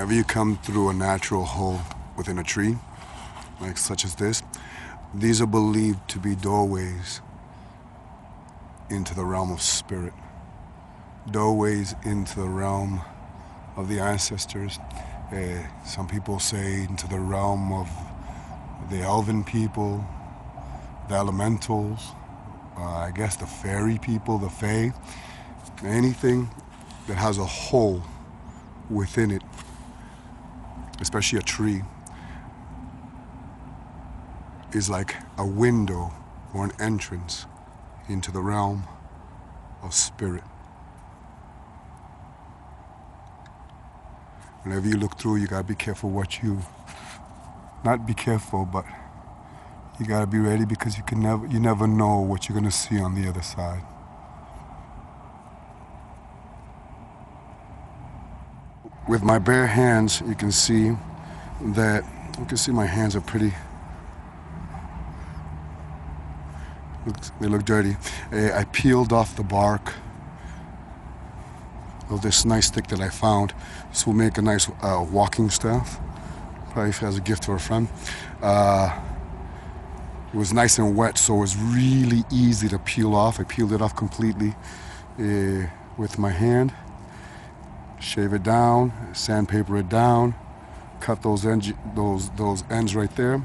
Whenever you come through a natural hole within a tree, like such as this, these are believed to be doorways into the realm of spirit, doorways into the realm of the ancestors. Some people say into the realm of the elven people, the elementals, I guess the fairy people, the fae. Anything that has a hole within it, especially a tree, is like a window or an entrance into the realm of spirit. Whenever you look through, you gotta be careful what you, not be careful, but you gotta be ready, because you never know what you're gonna see on the other side. With my bare hands, you can see my hands are pretty, they look dirty. I peeled off the bark of this nice stick that I found. This will make a nice walking staff, probably as a gift to a friend. It was nice and wet, so it was really easy to peel off. I peeled it off completely with my hand. Shave it down, sandpaper it down, cut those ends right there.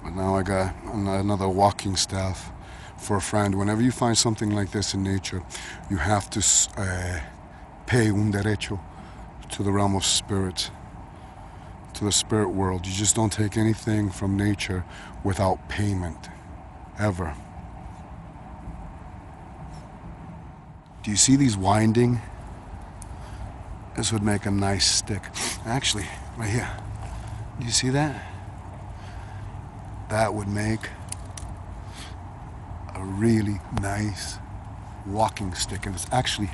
But now I got another walking staff for a friend. Whenever you find something like this in nature, you have to pay un derecho to the realm of spirit, to the spirit world. You just don't take anything from nature without payment, ever. Do you see these winding? This would make a nice stick. Actually, right here. Do you see that? That would make a really nice walking stick. And it's actually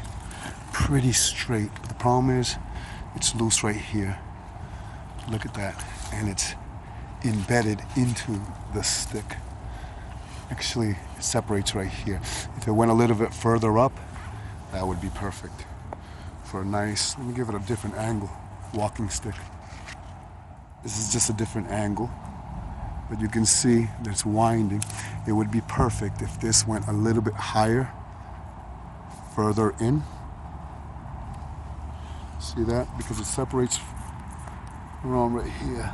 pretty straight. But the problem is, it's loose right here. Look at that. And it's embedded into the stick. Actually, it separates right here. If it went a little bit further up, that would be perfect for a nice, let me give it a different angle, walking stick. This is just a different angle, but you can see that it's winding. It would be perfect if this went a little bit higher, further in. See that? Because it separates around right here.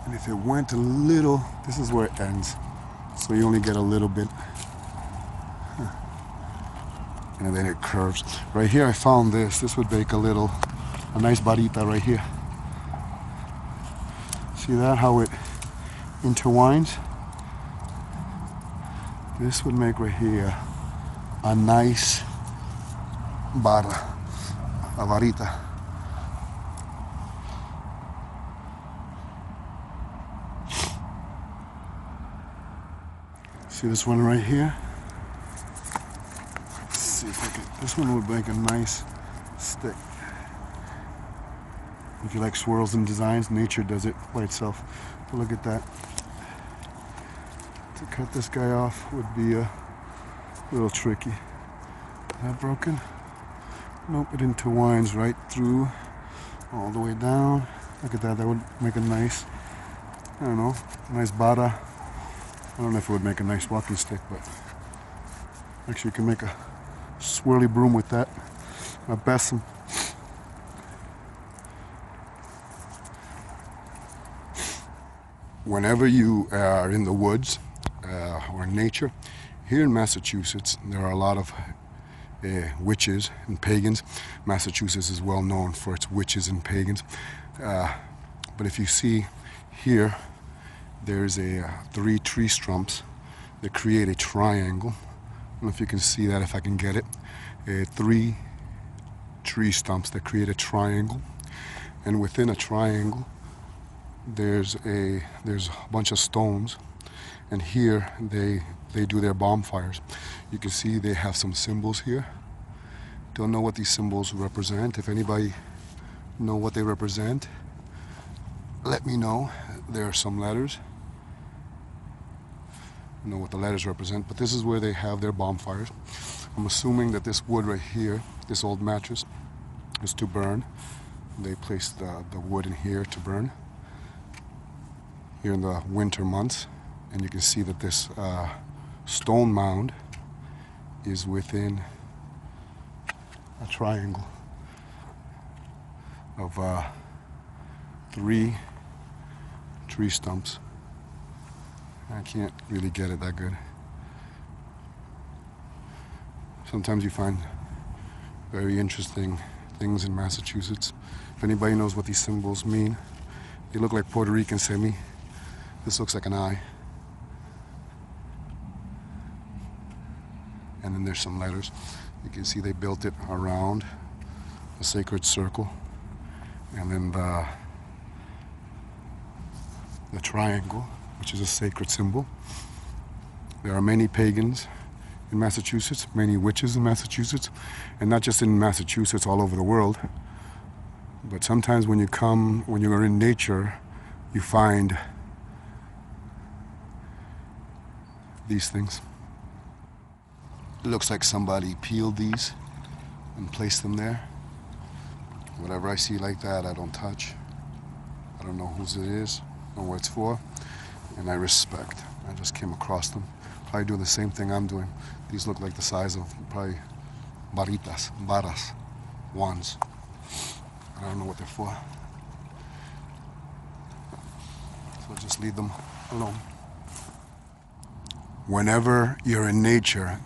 And if it went a little, this is where it ends. So you only get a little bit. And then it curves. Right here I found this. This would make a nice varita right here. See that, how it intertwines? This would make right here a nice vara, a varita. See this one right here? See if I can, this one would make a nice stick. If you like swirls and designs, nature does it by itself. But look at that. To cut this guy off would be a little tricky. Is that broken? Nope, it intertwines right through, all the way down. Look at that, that would make a nice, I don't know, nice bada. I don't know if it would make a nice walking stick, but actually you can make a swirly broom with that, a besom. Whenever you are in the woods or in nature, here in Massachusetts, there are a lot of witches and pagans. Massachusetts is well known for its witches and pagans. But if you see here, there's 3 tree stumps that create a triangle. I don't know if you can see that, if I can get it. 3 tree stumps that create a triangle, and within a triangle there's a bunch of stones, and here they do their bonfires. You can see they have some symbols here. Don't know what these symbols represent. If anybody know what they represent, let me know. There are some letters. know what the letters represent, but this is where they have their bonfires. I'm assuming that this wood right here, this old mattress, is to burn. They place the wood in here to burn here in the winter months. And you can see that this stone mound is within a triangle of 3 tree stumps. I can't really get it that good. Sometimes you find very interesting things in Massachusetts. If anybody knows what these symbols mean, they look like Puerto Rican semi. This looks like an eye. And then there's some letters. You can see they built it around a sacred circle. And then the triangle, which is a sacred symbol. There are many pagans in Massachusetts, many witches in Massachusetts, and not just in Massachusetts, all over the world. But sometimes when you're in nature, you find these things. It looks like somebody peeled these and placed them there. Whatever I see like that, I don't touch. I don't know whose it is, know what it's for, and I respect. I just came across them. Probably doing the same thing I'm doing. These look like the size of probably varas, wands. I don't know what they're for. So just leave them alone. Whenever you're in nature,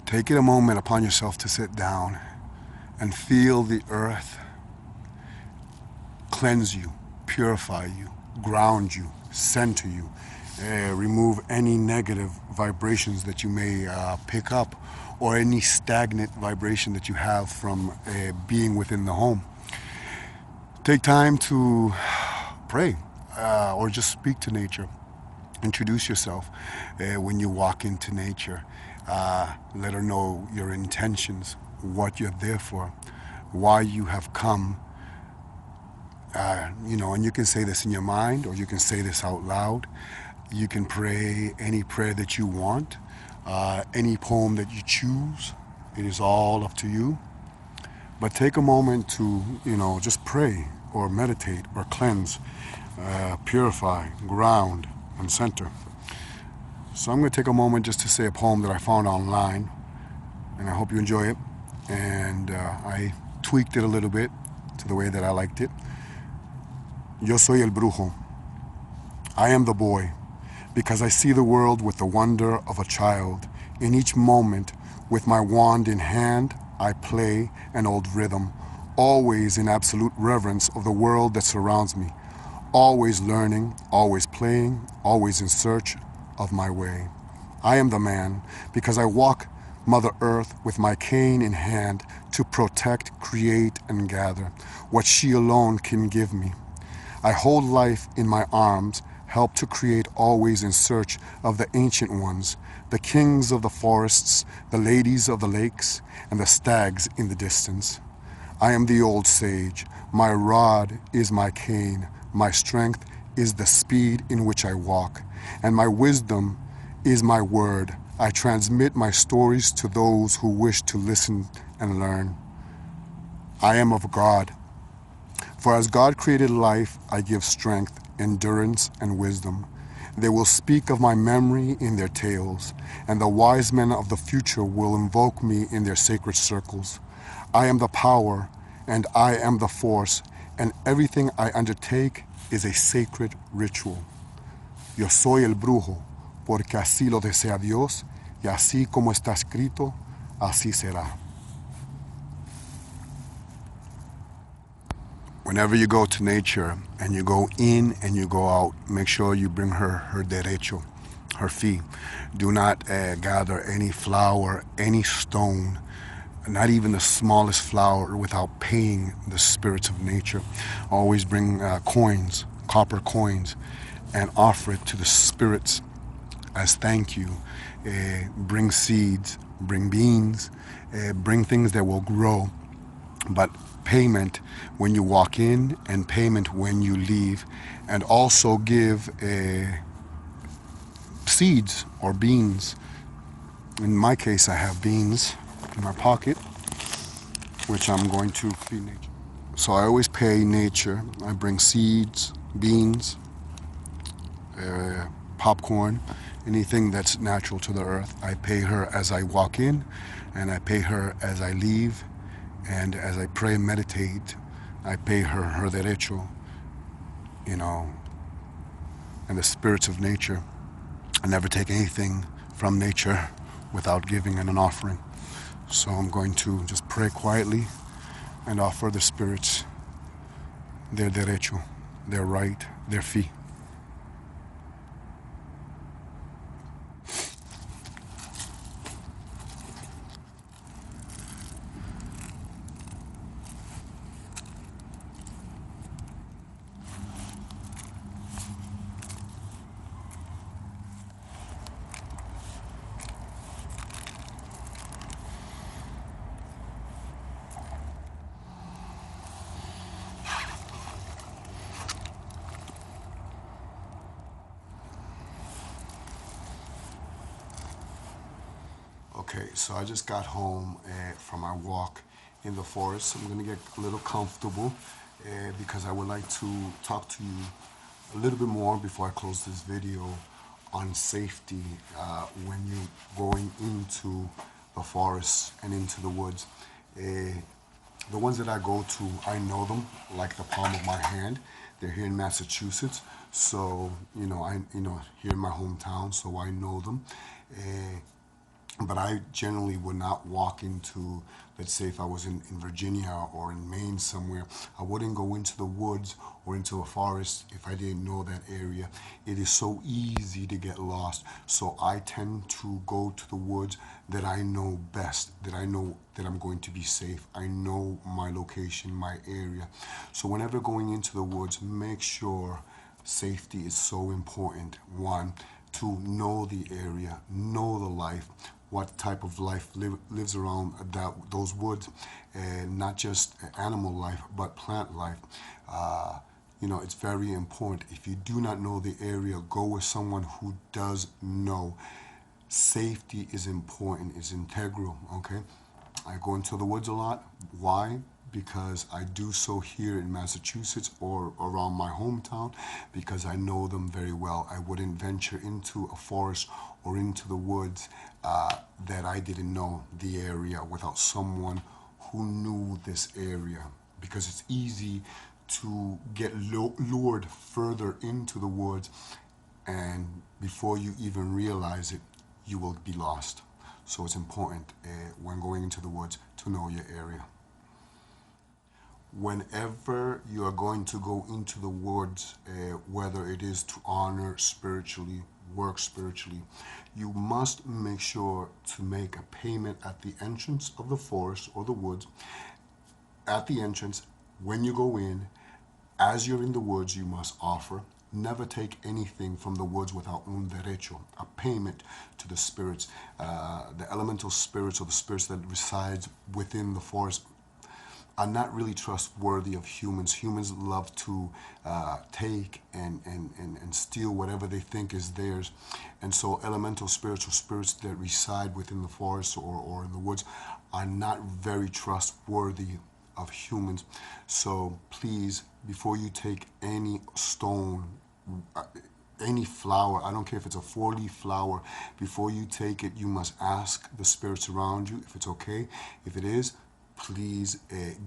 take it a moment upon yourself to sit down and feel the earth cleanse you, purify you, ground you, center you, remove any negative vibrations that you may pick up, or any stagnant vibration that you have from being within the home. Take time to pray or just speak to nature. Introduce yourself when you walk into nature. Let her know your intentions, what you're there for, why you have come. And you can say this in your mind, or you can say this out loud. You can pray any prayer that you want, any poem that you choose. It is all up to you. But take a moment to, just pray or meditate or cleanse, purify, ground, and center. So I'm going to take a moment just to say a poem that I found online, and I hope you enjoy it. And I tweaked it a little bit to the way that I liked it. Yo soy el brujo. I am the boy, because I see the world with the wonder of a child. In each moment, with my wand in hand, I play an old rhythm, always in absolute reverence of the world that surrounds me, always learning, always playing, always in search of my way. I am the man, because I walk Mother Earth with my cane in hand to protect, create, and gather what she alone can give me. I hold life in my arms, help to create, always in search of the ancient ones, the kings of the forests, the ladies of the lakes, and the stags in the distance. I am the old sage. My rod is my cane. My strength is the speed in which I walk, and my wisdom is my word. I transmit my stories to those who wish to listen and learn. I am of God. For as God created life, I give strength, endurance, and wisdom. They will speak of my memory in their tales, and the wise men of the future will invoke me in their sacred circles. I am the power, and I am the force, and everything I undertake is a sacred ritual. Yo soy el brujo, porque así lo desea Dios, y así como está escrito, así será. Whenever you go to nature and you go in and you go out, make sure you bring her derecho, her fee. Do not gather any flower, any stone, not even the smallest flower, without paying the spirits of nature. Always bring coins, copper coins, and offer it to the spirits as thank you. Bring seeds, bring beans, bring things that will grow, but payment when you walk in and payment when you leave. And also give seeds or beans. In my case, I have beans in my pocket, which I'm going to feed nature. So I always pay nature. I bring seeds, beans, popcorn, anything that's natural to the earth. I pay her as I walk in, and I pay her as I leave, and as I pray and meditate, I pay her derecho, you know, and the spirits of nature. I never take anything from nature without giving an offering. So I'm going to just pray quietly and offer the spirits their derecho, their right, their fee. Okay, so I just got home from my walk in the forest. I'm gonna get a little comfortable because I would like to talk to you a little bit more before I close this video on safety when you're going into the forest and into the woods. The ones that I go to, I know them like the palm of my hand. They're here in Massachusetts, so here in my hometown, so I know them. But I generally would not walk into, let's say if I was in Virginia or in Maine somewhere, I wouldn't go into the woods or into a forest if I didn't know that area. It is so easy to get lost. So I tend to go to the woods that I know best, that I know that I'm going to be safe. I know my location, my area. So whenever going into the woods, make sure safety is so important. One, to know the area, know the life, what type of life lives around those woods, and not just animal life, but plant life. It's very important. If you do not know the area, go with someone who does know. Safety is important, is integral, okay? I go into the woods a lot. Why? Because I do so here in Massachusetts or around my hometown, because I know them very well. I wouldn't venture into a forest or into the woods that I didn't know the area without someone who knew this area, because it's easy to get lured further into the woods, and before you even realize it, you will be lost. So it's important when going into the woods to know your area. Whenever you are going to go into the woods, whether it is to honor spiritually, work spiritually, you must make sure to make a payment at the entrance of the forest or the woods. At the entrance, when you go in, as you're in the woods, you must offer. Never take anything from the woods without un derecho, a payment to the spirits, the elemental spirits or the spirits that resides within the forest are not really trustworthy of humans. Humans love to take and steal whatever they think is theirs. And so elemental spirits or spirits that reside within the forest or in the woods are not very trustworthy of humans. So please, before you take any stone, any flower, I don't care if it's a 4-leaf flower, before you take it, you must ask the spirits around you if it's okay. If it is, please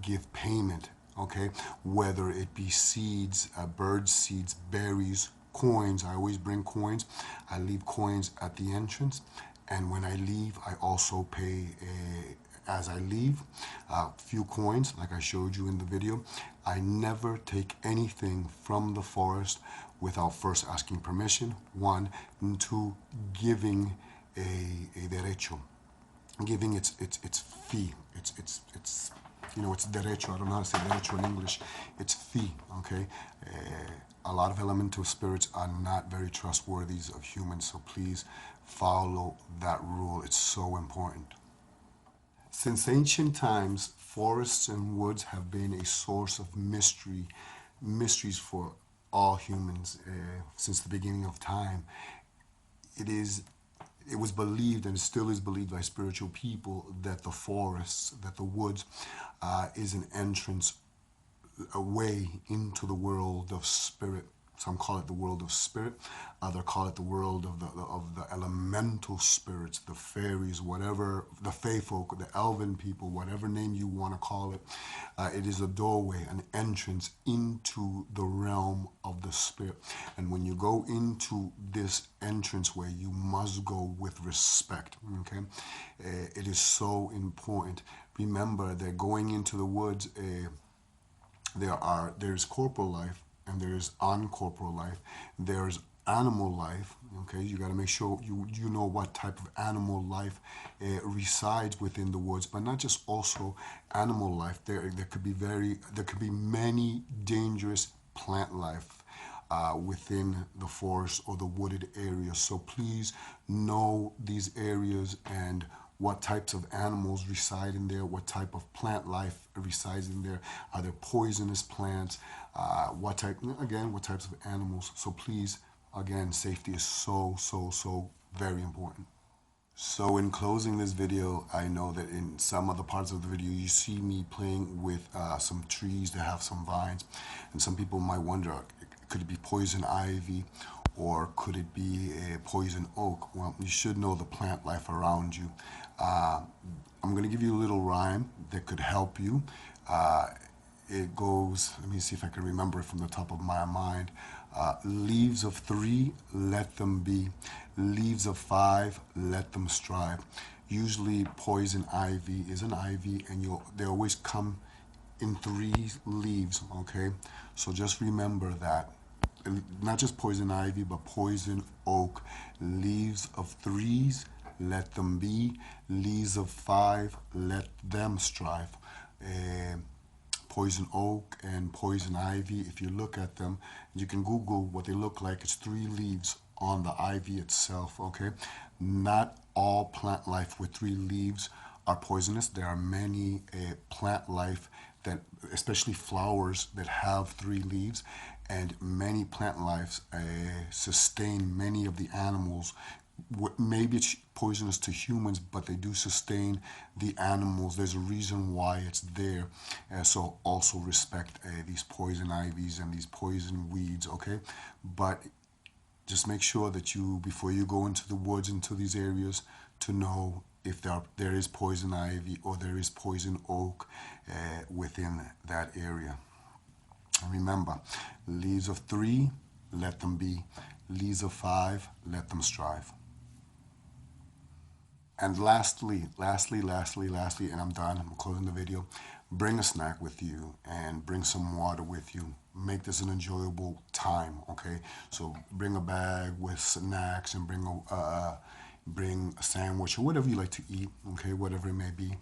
give payment, okay? Whether it be seeds, bird seeds, berries, coins. I always bring coins. I leave coins at the entrance. And when I leave, I also pay as I leave a few coins, like I showed you in the video. I never take anything from the forest without first asking permission. One, and two, giving a derecho, giving its fee. It's derecho. I don't know how to say derecho in English. It's fee. Okay. A lot of elemental spirits are not very trustworthy of humans, so please follow that rule. It's so important. Since ancient times, forests and woods have been a source of mysteries for all humans since the beginning of time. it was believed and still is believed by spiritual people that the forests, that the woods, is an entrance, a way into the world of spirit. Some call it the world of spirit. Others call it the world of the elemental spirits, the fairies, whatever, the fae folk, the elven people, whatever name you want to call it. It is a doorway, an entrance into the realm of the spirit. And when you go into this entranceway, you must go with respect. Okay, it is so important. Remember that going into the woods, there's corporal life and there's uncorporal life. There's animal life. Okay, you got to make sure you know what type of animal life resides within the woods, but not just also animal life. There could be many dangerous plant life within the forest or the wooded areas. So please know these areas and what types of animals reside in there, what type of plant life resides in there. Are there poisonous plants? What types of animals? So please, again, safety is so very important. So in closing this video, I know that in some other parts of the video, you see me playing with some trees that have some vines. And some people might wonder, could it be poison ivy or could it be a poison oak? Well, you should know the plant life around you. I'm going to give you a little rhyme that could help you. It goes, let me see if I can remember it from the top of my mind. Leaves of 3, let them be. Leaves of 5, let them strive. Usually poison ivy is an ivy and they always come in 3 leaves, okay? So just remember that. Not just poison ivy, but poison oak. Leaves of 3s, let them be. Leaves of 5, let them strive. Poison oak and poison ivy, if you look at them, you can Google what they look like. It's 3 leaves on the ivy itself, okay? Not all plant life with 3 leaves are poisonous. There are many plant life that, especially flowers that have 3 leaves, and many plant lives sustain many of the animals. Maybe it's poisonous to humans, but they do sustain the animals. There's a reason why it's there. So also respect these poison ivies and these poison weeds, okay? But just make sure that before you go into the woods, into these areas, to know if there is poison ivy or there is poison oak within that area. And remember, leaves of 3, let them be. Leaves of 5, let them strive. And lastly, and I'm done, I'm closing the video, bring a snack with you and bring some water with you. Make this an enjoyable time, okay? So bring a bag with snacks and bring a sandwich or whatever you like to eat, okay, whatever it may be.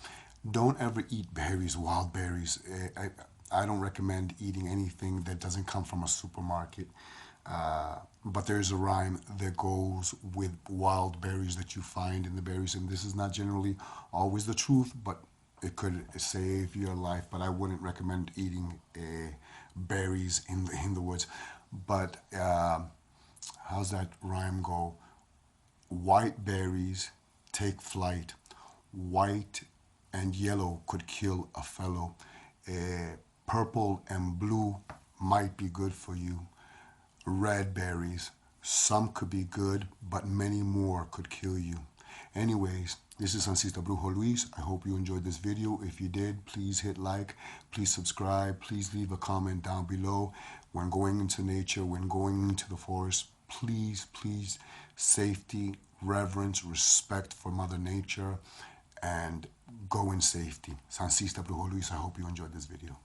Don't ever eat berries, wild berries. I don't recommend eating anything that doesn't come from a supermarket. But there's a rhyme that goes with wild berries that you find in the berries, and this is not generally always the truth, but it could save your life. But I wouldn't recommend eating berries in the woods. But how's that rhyme go? White berries take flight. White and yellow could kill a fellow. Purple and blue might be good for you. Red berries, some could be good, but many more could kill you. Anyways, this is Sancista Brujo Luis. I hope you enjoyed this video. If you did, please hit like, please subscribe, please leave a comment down below. When going into nature, when going into the forest, please, safety, reverence, respect for Mother Nature, and go in safety. Sancista Brujo Luis, I hope you enjoyed this video.